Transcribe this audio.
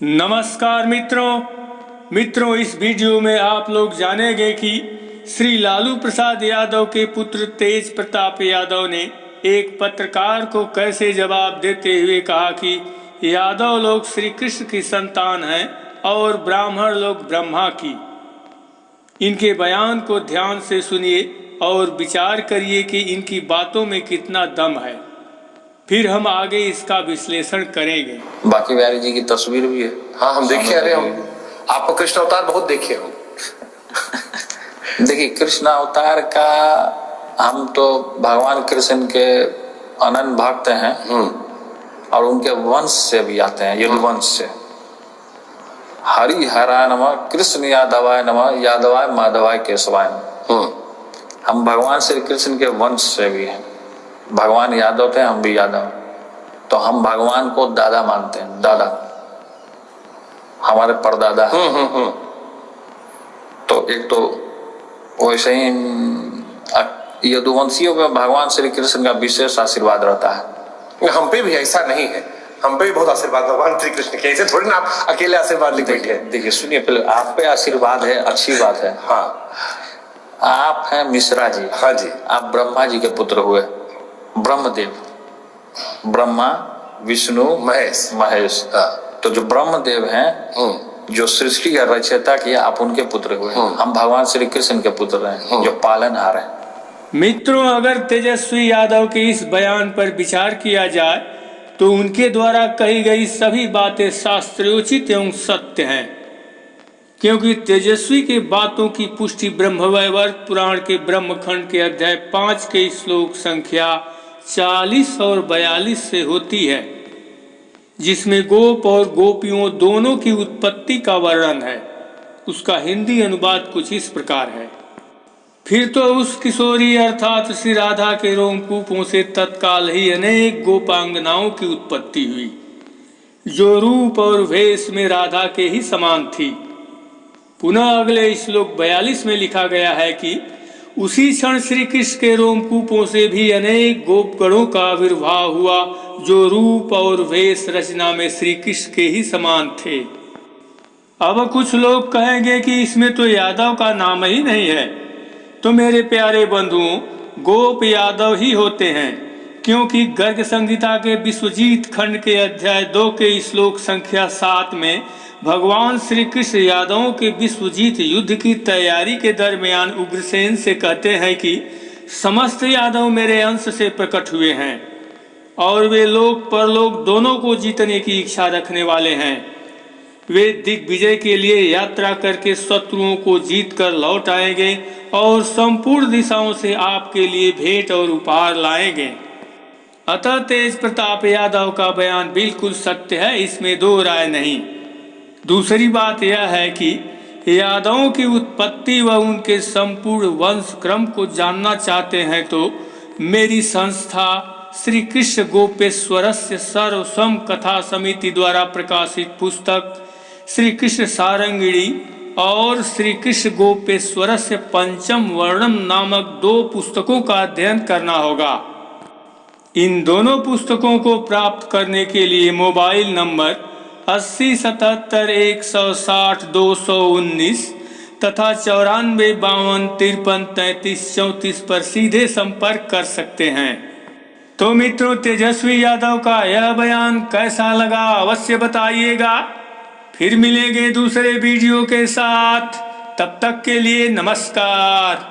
नमस्कार मित्रों, इस वीडियो में आप लोग जानेंगे कि श्री लालू प्रसाद यादव के पुत्र तेज प्रताप यादव ने एक पत्रकार को कैसे जवाब देते हुए कहा कि यादव लोग श्री कृष्ण की संतान हैं और ब्राह्मण लोग ब्रह्मा की। इनके बयान को ध्यान से सुनिए और विचार करिए कि इनकी बातों में कितना दम है, फिर हम आगे इसका विश्लेषण करेंगे। बाकी बिहारी जी की तस्वीर भी है। हाँ, हम देखे। अरे हम आपको कृष्ण अवतार बहुत देखे हो। देखिए, कृष्ण अवतार का हम तो भगवान कृष्ण के अनन्य भक्त हैं और उनके वंश से भी आते हैं, यदुवंश से। हरि हराय नमः, कृष्ण यादवाय नमः, यादवाय माधवाय केशवाय नमः। हम भगवान श्री कृष्ण के वंश से भी हैं। भगवान यादव थे, हम भी यादव, तो हम भगवान को दादा मानते हैं। दादा हमारे परदादा हैं। तो एक तो वैसे ही यदुवंशियों पे भगवान श्री कृष्ण का विशेष आशीर्वाद रहता है। हम पे भी ऐसा नहीं है, हम पे भी बहुत आशीर्वाद भगवान श्री कृष्ण के। ऐसे थोड़ी ना आप अकेले आशीर्वाद लेके बैठे हैं। देखिए, सुनिए, पहले आप पे आशीर्वाद है, अच्छी बात है। हाँ, आप हैं मिश्रा जी। हाँ जी। आप ब्रह्मा जी के पुत्र हुए, ब्रह्मदेव। ब्रह्मा, विष्णु, महेश। तो जो ब्रह्मदेव हैं, जो सृष्टि का रचयिता किया, आप उनके पुत्र हुए। हम भगवान श्री कृष्ण के पुत्र हैं, जो पालनहार हैं। मित्रों, अगर तेजस्वी यादव के इस बयान पर विचार किया जाए तो उनके द्वारा कही गई सभी बातें शास्त्रोचित एवं सत्य हैं, क्योंकि तेजस्वी के बातों की पुष्टि ब्रह्मवैवर्त पुराण के ब्रह्मखंड के अध्याय 5 के श्लोक संख्या 40 और 42 से होती है, जिसमें गोप और गोपियों दोनों की उत्पत्ति का वर्णन है। उसका हिंदी अनुवाद कुछ इस प्रकार है। फिर तो उस किशोरी अर्थात श्री राधा के रोमकूपों से तत्काल ही अनेक गोपांगनाओं की उत्पत्ति हुई, जो रूप और वेश में राधा के ही समान थी। पुनः अगले श्लोक 42 में लिखा गया है कि उसी क्षण श्री कृष्ण के रोमकूपों से भी अनेक गोपगणों का आविर्भाव हुआ, जो रूप और वेश रचना में श्री कृष्ण के ही समान थे। अब कुछ लोग कहेंगे कि इसमें तो यादव का नाम ही नहीं है। तो मेरे प्यारे बंधुओं, गोप यादव ही होते हैं, क्योंकि गर्ग संहिता के विश्वजीत खंड के अध्याय 2 के श्लोक संख्या 7 में भगवान श्री कृष्ण यादवों के विश्वजीत युद्ध की तैयारी के दरमियान उग्रसेन से कहते हैं कि समस्त यादव मेरे अंश से प्रकट हुए हैं और वे लोक परलोक दोनों को जीतने की इच्छा रखने वाले हैं। वे दिग्विजय के लिए यात्रा करके शत्रुओं को जीत कर लौट आएंगे और संपूर्ण दिशाओं से आपके लिए भेंट और उपहार लाएंगे। अतः तेज प्रताप यादव का बयान बिल्कुल सत्य है, इसमें दो राय नहीं। दूसरी बात यह है कि यादवों की उत्पत्ति व उनके संपूर्ण वंश क्रम को जानना चाहते हैं तो मेरी संस्था श्री कृष्ण गोपेश्वरस्य सर्वसम कथा समिति द्वारा प्रकाशित पुस्तक श्री कृष्ण सारंगिणी और श्री कृष्ण गोपेश्वरस्य पंचम वर्णम नामक 2 पुस्तकों का अध्ययन करना होगा। इन दोनों पुस्तकों को प्राप्त करने के लिए मोबाइल नंबर 80 77 160 219 तथा 94 52 53 33 34 पर सीधे संपर्क कर सकते हैं। तो मित्रों, तेजस्वी यादव का यह बयान कैसा लगा अवश्य बताइएगा। फिर मिलेंगे दूसरे वीडियो के साथ, तब तक के लिए नमस्कार।